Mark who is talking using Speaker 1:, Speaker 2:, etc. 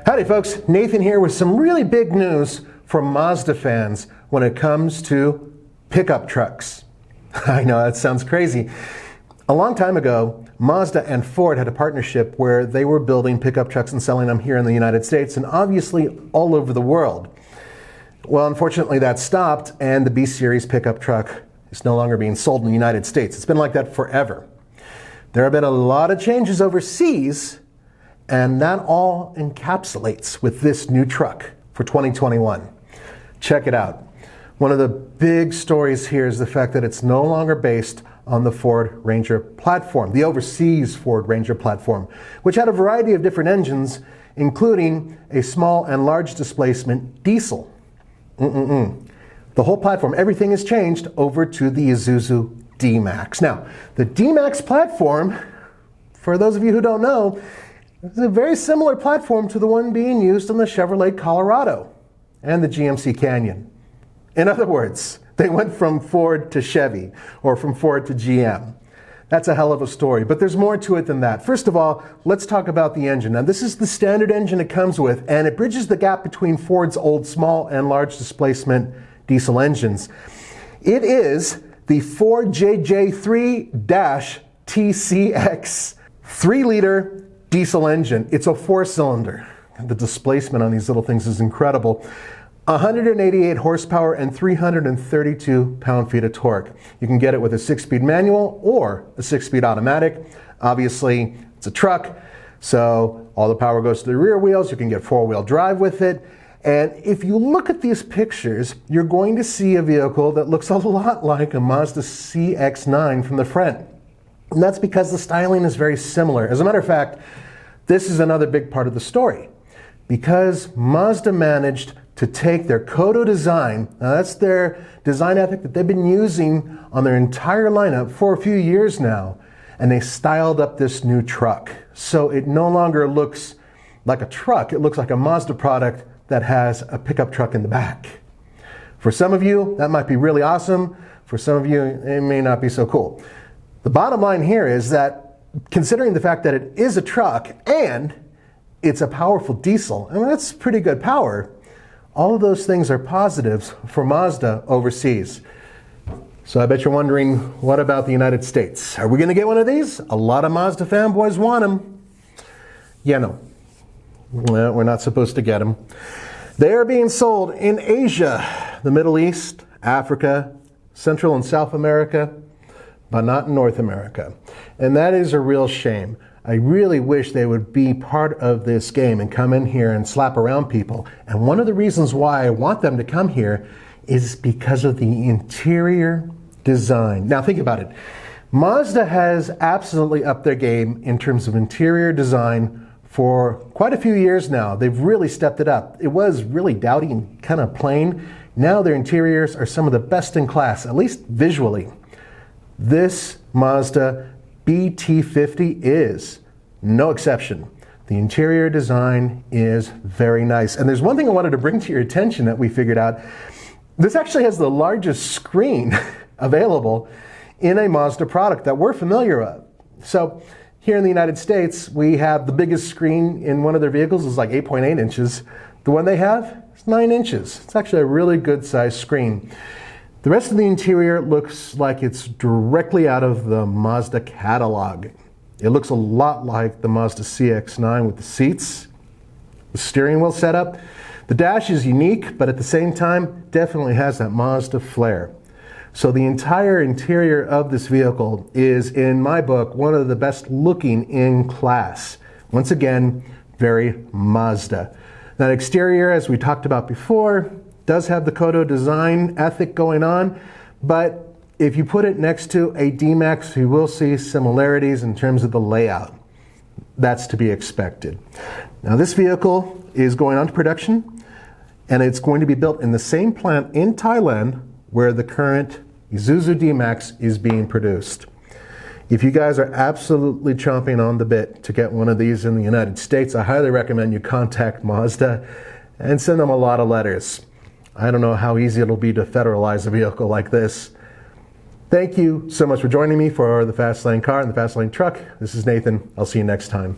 Speaker 1: Howdy folks, Nathan here with some really big news for Mazda fans when it comes to pickup trucks. I know that sounds crazy. A long time ago, Mazda and Ford had a partnership where they were building pickup trucks and selling them here in the United States and obviously all over the world. Well, unfortunately that stopped and the B-Series pickup truck is no longer being sold in the United States. It's been like that forever. There have been a lot of changes overseas, and that all encapsulates with this new truck for 2021. Check it out. One of the big stories here is the fact that it's no longer based on the Ford Ranger platform, the overseas Ford Ranger platform, which had a variety of different engines, including a small and large displacement diesel. The whole platform, everything has changed over to the Isuzu D-Max. Now, the D-Max platform, for those of you who don't know, is a very similar platform to the one being used in the Chevrolet Colorado and the GMC Canyon. In other words, they went from Ford to Chevy, or from Ford to GM. That's a hell of a story, but there's more to it than that. First of all, let's talk about the engine. Now, this is the standard engine it comes with, and it bridges the gap between Ford's old small and large displacement diesel engines. It is the Ford JJ3-TCX 3-liter diesel engine. It's a 4-cylinder. The displacement on these little things is incredible. 188 horsepower and 332 pound-feet of torque. You can get it with a 6-speed manual or a 6-speed automatic. Obviously, it's a truck, so all the power goes to the rear wheels. You can get 4-wheel drive with it. And if you look at these pictures, you're going to see a vehicle that looks a lot like a Mazda CX-9 from the front. And that's because the styling is very similar. As a matter of fact, this is another big part of the story. Because Mazda managed to take their Kodo design, now that's their design ethic that they've been using on their entire lineup for a few years now, and they styled up this new truck. So it no longer looks like a truck, it looks like a Mazda product that has a pickup truck in the back. For some of you, that might be really awesome. For some of you, it may not be so cool. The bottom line here is that, considering the fact that it is a truck and it's a powerful diesel, and that's pretty good power, all of those things are positives for Mazda overseas. So I bet you're wondering, what about the United States? Are we going to get one of these? A lot of Mazda fanboys want them. Yeah, no. Well, we're not supposed to get them. They are being sold in Asia, the Middle East, Africa, Central and South America, but not in North America. And that is a real shame. I really wish they would be part of this game and come in here and slap around people. And one of the reasons why I want them to come here is because of the interior design. Now think about it. Mazda has absolutely upped their game in terms of interior design for quite a few years now. They've really stepped it up. It was really dowdy and kind of plain. Now their interiors are some of the best in class, at least visually. This Mazda BT-50 is no exception. The interior design is very nice. And there's one thing I wanted to bring to your attention that we figured out. This actually has the largest screen available in a Mazda product that we're familiar with. So here in the United States, we have the biggest screen in one of their vehicles is like 8.8 inches. The one they have is 9 inches. It's actually a really good sized screen. The rest of the interior looks like it's directly out of the Mazda catalog. It looks a lot like the Mazda CX-9 with the seats, the steering wheel setup. The dash is unique, but at the same time, definitely has that Mazda flair. So the entire interior of this vehicle is, in my book, one of the best looking in class. Once again, very Mazda. That exterior, as we talked about before, does have the Kodo design ethic going on, but if you put it next to a D-Max, you will see similarities in terms of the layout. That's to be expected. Now this vehicle is going on to production, and it's going to be built in the same plant in Thailand where the current Isuzu D-Max is being produced. If you guys are absolutely chomping on the bit to get one of these in the United States, I highly recommend you contact Mazda and send them a lot of letters. I don't know how easy it'll be to federalize a vehicle like this, Thank you so much for joining me for the Fast Lane Car and the Fast Lane Truck. This is Nathan. I'll see you next time.